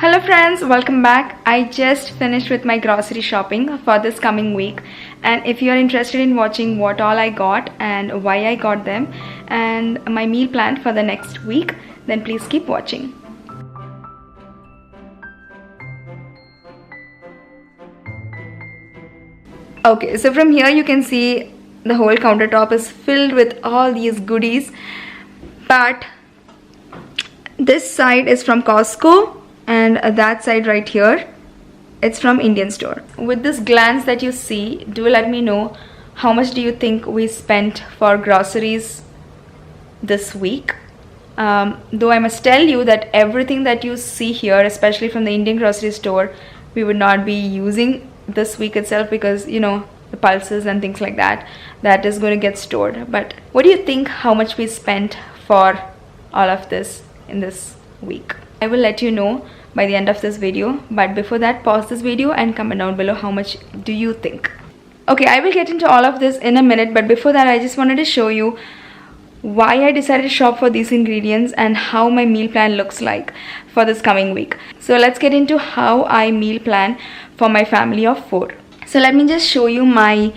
Hello friends, welcome back. I just finished with my grocery shopping for this coming week, and if you are interested in watching what all I got and why I got them and my meal plan for the next week, then please keep watching. Okay, so from here you can see the whole countertop is filled with all these goodies, but this side is from Costco and that side right here, it's from Indian store. With this glance that you see, do let me know how much do you think we spent for groceries this week. Though I must tell you that everything that you see here, especially from the Indian grocery store, we would not be using this week itself because, you know, the pulses and things like that is going to get stored. But what do you think how much we spent for all of this in this week? I will let you know by the end of this video, but before that, pause this video and comment down below how much do you think. Okay, I will get into all of this in a minute, but before that I just wanted to show you why I decided to shop for these ingredients and how my meal plan looks like for this coming week. So let's get into how I meal plan for my family of 4. So let me just show you my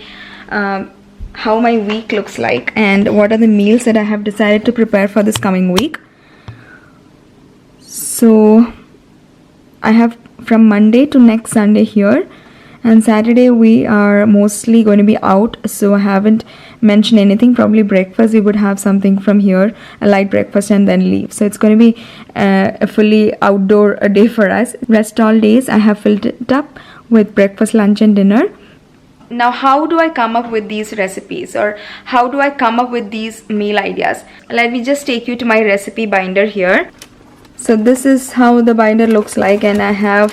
how my week looks like and what are the meals that I have decided to prepare for this coming week. So I have from Monday to next Sunday here, and Saturday we are mostly going to be out, so I haven't mentioned anything. Probably breakfast we would have something from here, a light breakfast, and then leave. So it's going to be a fully outdoor day for us. Rest all days I have filled it up with breakfast, lunch and dinner. Now how do I come up with these recipes, or how do I come up with these meal ideas? Let me just take you to my recipe binder here. So this is how the binder looks like, and I have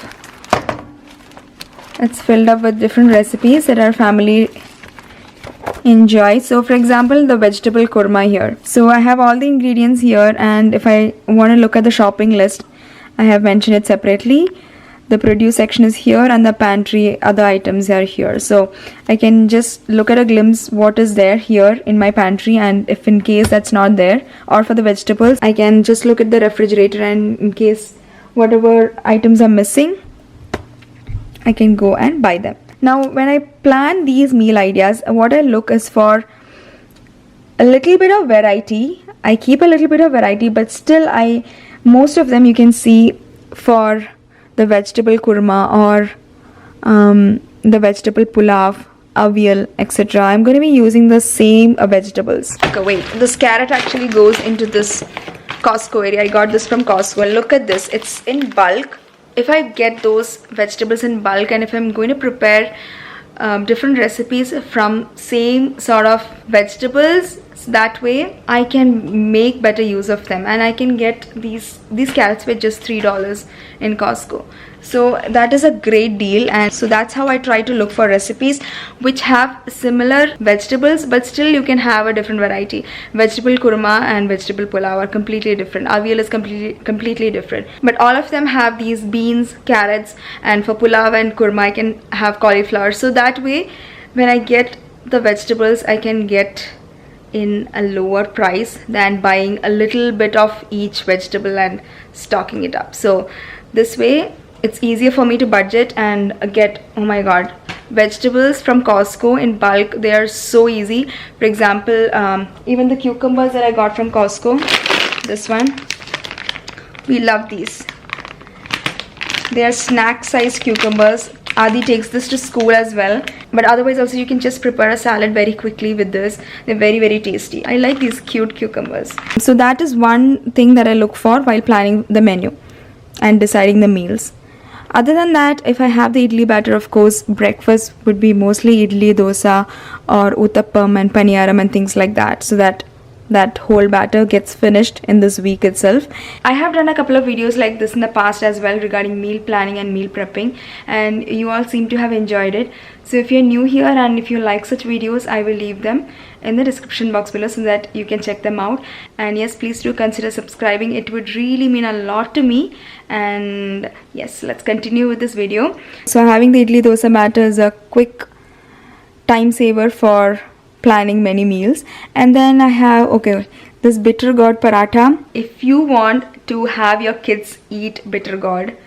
it's filled up with different recipes that our family enjoy. So for example, the vegetable kurma here. So I have all the ingredients here, and if I want to look at the shopping list, I have mentioned it separately. The produce section is here and the pantry other items are here, so I can just look at a glimpse what is there here in my pantry, and if in case that's not there, or for the vegetables I can just look at the refrigerator, and in case whatever items are missing I can go and buy them. Now when I plan these meal ideas, what I look is for a little bit of variety. I keep a little bit of variety, but still most of them you can see for the vegetable kurma or the vegetable pulav, avial, etc. I'm going to be using the same vegetables. Okay, wait, this carrot actually goes into this Costco area. I got this from Costco, and look at this, it's in bulk. If I get those vegetables in bulk, and if I'm going to prepare different recipes from same sort of vegetables, so that way I can make better use of them, and I can get these carrots with just $3 in Costco. So that is a great deal, and so that's how I try to look for recipes which have similar vegetables, but still you can have a different variety. Vegetable kurma and vegetable pulao are completely different. Avial is completely different, but all of them have these beans, carrots, and for pulao and kurma I can have cauliflower. So that way when I get the vegetables, I can get in a lower price than buying a little bit of each vegetable and stocking it up. So this way it's easier for me to budget and get, oh my god, vegetables from Costco in bulk. They are so easy. For example, even the cucumbers that I got from Costco, this one, we love these. They are snack size cucumbers. Adi takes this to school as well, but otherwise also you can just prepare a salad very quickly with this. They're very tasty. I like these cute cucumbers. So that is one thing that I look for while planning the menu and deciding the meals. Other than that, if I have the idli batter, of course breakfast would be mostly idli, dosa or uttappam and paniyaram and things like that, so that whole batter gets finished in this week itself. I have done a couple of videos like this in the past as well regarding meal planning and meal prepping, and you all seem to have enjoyed it. So if you're new here and if you like such videos, I will leave them in the description box below so that you can check them out. And yes, please do consider subscribing. It would really mean a lot to me. And yes, let's continue with this video. So having the idli dosa batter is a quick time saver for planning many meals. And then I have this bitter gourd paratha. If you want to have your kids eat bitter gourd,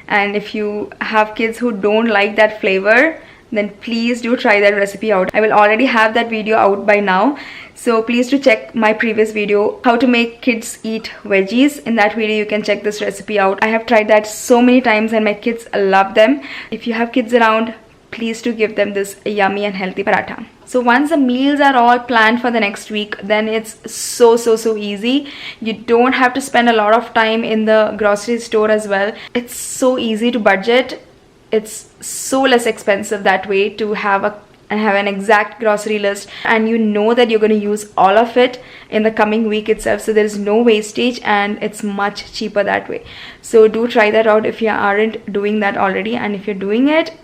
and if you have kids who don't like that flavor, then please do try that recipe out. I will already have that video out by now, so please do check my previous video, how to make kids eat veggies. In that video you can check this recipe out. I have tried that so many times and my kids love them. If you have kids around, please do give them this yummy and healthy paratha. So once the meals are all planned for the next week, then it's so easy. You don't have to spend a lot of time in the grocery store as well. It's so easy to budget. It's so less expensive that way to have an exact grocery list, and you know that you're going to use all of it in the coming week itself, so there is no wastage and it's much cheaper that way. So do try that out if you aren't doing that already, and if you're doing it,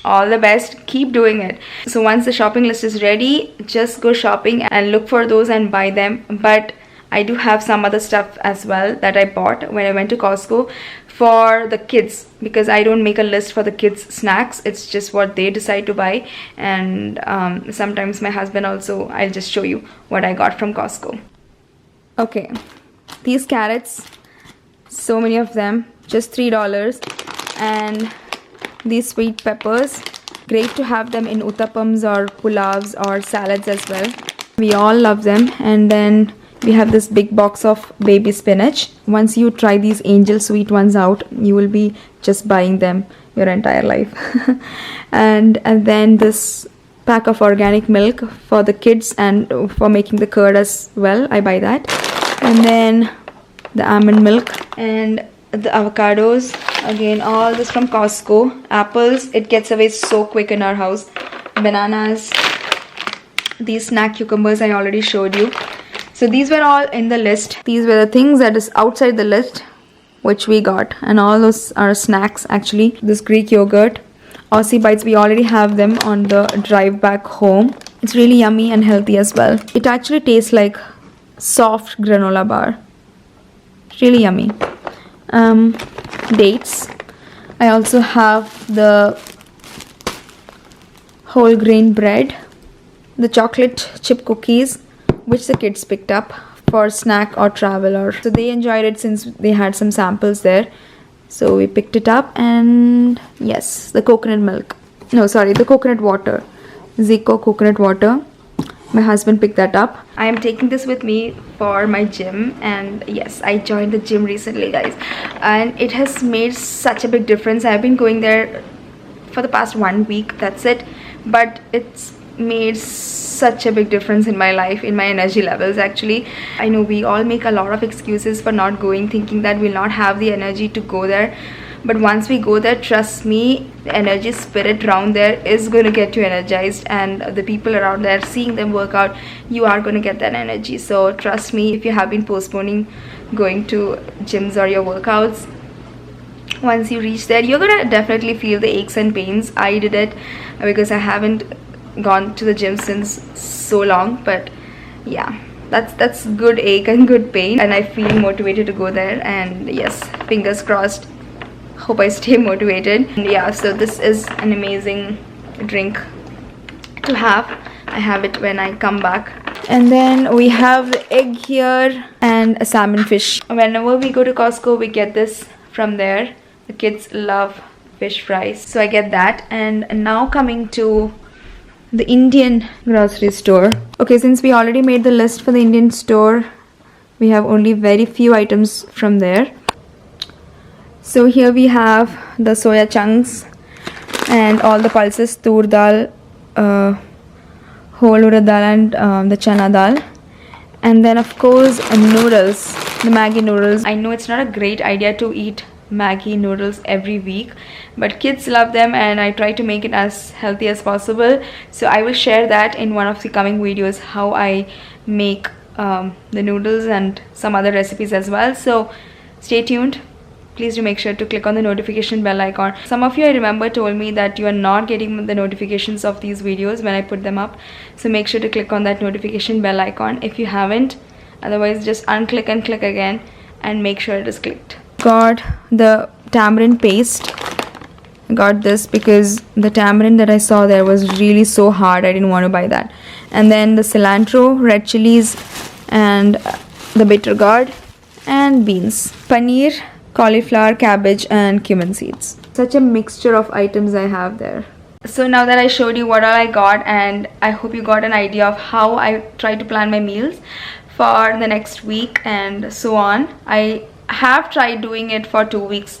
all the best, keep doing it. So once the shopping list is ready, just go shopping and look for those and buy them. But I do have some other stuff as well that I bought when I went to Costco for the kids, because I don't make a list for the kids snacks. It's just what they decide to buy, and sometimes my husband also. I'll just show you what I got from Costco. Okay, these carrots, so many of them, just $3. And these sweet peppers, great to have them in uttapams or pulavs or salads as well. We all love them. And then we have this big box of baby spinach. Once you try these angel sweet ones out, you will be just buying them your entire life. and then this pack of organic milk for the kids and for making the curd as well. I buy that. And then the almond milk and the avocados. Again, all this from Costco. Apples, it gets away so quick in our house. Bananas, these snack cucumbers I already showed you. So these were all in the list. These were the things that is outside the list which we got, and all those are snacks actually. This Greek yogurt, Aussie Bites, we already have them on the drive back home. It's really yummy and healthy as well. It actually tastes like soft granola bar. Really yummy. Dates. I also have the whole grain bread, the chocolate chip cookies, which the kids picked up for snack or travel, or so they enjoyed it since they had some samples there, so we picked it up. And yes, the coconut milk, no sorry, the coconut water, Zico coconut water, my husband picked that up. I am taking this with me for my gym, and yes, I joined the gym recently, guys, and it has made such a big difference. I've been going there for the past 1 week, that's it, but it's made such a big difference in my life, in my energy levels actually. I know we all make a lot of excuses for not going, thinking that we'll not have the energy to go there, but once we go there, trust me, the energy spirit around there is going to get you energized, and the people around there, seeing them work out, you are going to get that energy. So trust me, if you have been postponing going to gyms or your workouts, once you reach there, you're gonna definitely feel the aches and pains. I did it because I haven't gone to the gym since so long, but yeah, that's good ache and good pain, and I feel motivated to go there. And yes, fingers crossed, hope I stay motivated. And yeah, so this is an amazing drink to have. I have it when I come back. And then we have the egg here and a salmon fish. Whenever we go to Costco, we get this from there. The kids love fish fries, so I get that. And now coming to the Indian grocery store. Okay, since we already made the list for the Indian store, we have only very few items from there. So here we have the soya chunks and all the pulses, tur dal, whole urad dal, and the chana dal. And then of course noodles, the Maggi noodles. I know it's not a great idea to eat Maggi noodles every week, but kids love them, and I try to make it as healthy as possible. So I will share that in one of the coming videos, how I make the noodles and some other recipes as well. So stay tuned. Please do make sure to click on the notification bell icon. Some of you, I remember, told me that you are not getting the notifications of these videos when I put them up, so make sure to click on that notification bell icon if you haven't. Otherwise, just unclick and click again and make sure it is clicked. Got the tamarind paste. I got this because the tamarind that I saw there was really so hard, I didn't want to buy that. And then the cilantro, red chilies, and the bitter gourd, and beans. Paneer, cauliflower, cabbage and cumin seeds. Such a mixture of items I have there. So now that I showed you what all I got, and I hope you got an idea of how I try to plan my meals for the next week and so on. I have tried doing it for 2 weeks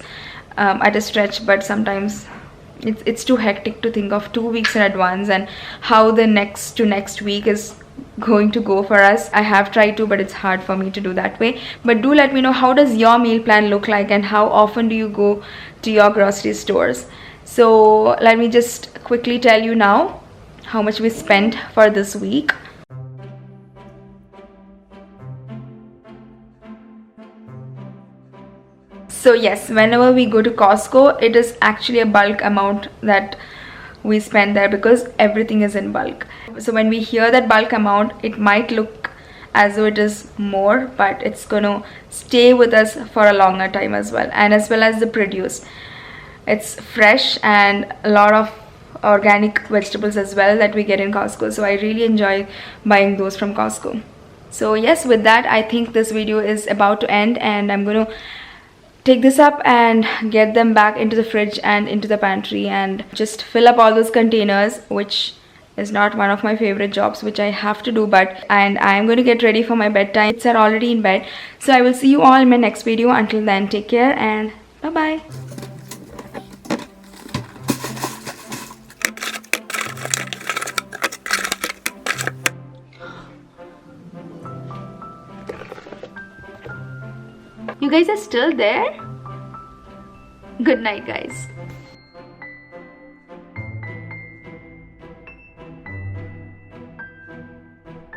at a stretch, but sometimes it's too hectic to think of 2 weeks in advance and how the next week is going to go for us. I have tried to, but it's hard for me to do that way. But do let me know, how does your meal plan look like and how often do you go to your grocery stores? So let me just quickly tell you now how much we spent for this week. So yes, whenever we go to Costco, it is actually a bulk amount that we spend there because everything is in bulk. So when we hear that bulk amount, it might look as though it is more, but it's gonna stay with us for a longer time as well. And as well as the produce, it's fresh and a lot of organic vegetables as well that we get in Costco. So I really enjoy buying those from Costco. So yes, with that, I think this video is about to end, and I'm gonna take this up and get them back into the fridge and into the pantry and just fill up all those containers, which is not one of my favorite jobs, which I have to do, and I am going to get ready for my bedtime. It's already in bed. So I will see you all in my next video. Until then, take care and bye bye. You guys are still there? Good night, guys.